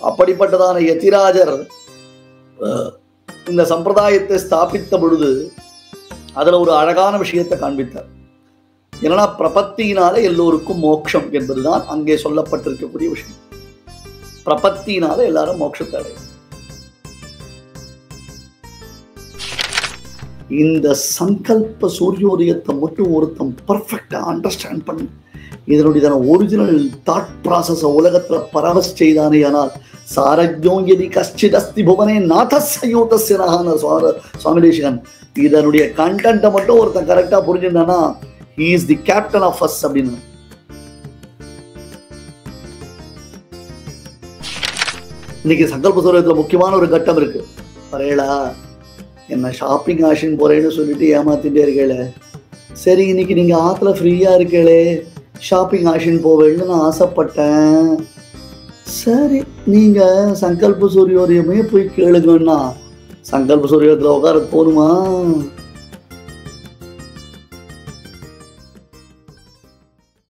அப்படிப்பட்டதான யதிராஜர் இந்த சம்பிரதாயத்தை ஸ்தாபித்த பொழுது அதுல ஒரு அழகான விஷயத்தை காண்பித்தார். ஏன்னா பிரபத்தியினால எல்லோருக்கும் மோட்சம் என்பதுதான் அங்கே சொல்லப்பட்டிருக்கக்கூடிய விஷயம். பிரபத்தியினால எல்லாரும் மோட்சத்தை அடையும். இந்த சங்கல்ப சூரியோதயத்தை மட்டும் ஒருத்தன் பர்ஃபெக்டா அண்டர்ஸ்டாண்ட் பண்ணி இதனுடைய ஒரிஜினல் தாட் ப்ராசஸ உலகத்துல பரவஸ் செய்தானே. ஆனால் சாரஜோங்கி கஷ்டித் அஸ்தி புவனே நாதசயோதஸ்யனஹான சுவாமி தேசிகன் இதனுடைய கண்டென்ட்டை மட்டும் ஒருத்தன் கரெக்டா புரிஞ்சுட்டானா he is the captain of us அப்படின்னு. இன்னைக்கு சங்கல்ப சூரியத்துல முக்கியமான ஒரு கட்டம் இருக்கு. பரேலா என்ன ஷாப்பிங் ஆஷின் போறேன்னு சொல்லிட்டு ஏமாத்திட்டே இருக்கேளே, சரி இன்னைக்கு நீங்க ஆத்துல ஃப்ரீயா இருக்கேளே ஷாப்பிங் ஆஷின் போவேன்னு நான் ஆசைப்பட்டேன். சரி நீங்க சங்கல்ப சூரியோதயமே போய் கேளுங்கன்னா சங்கல்ப சூரியோதயத்துல உட்கார போகணுமா?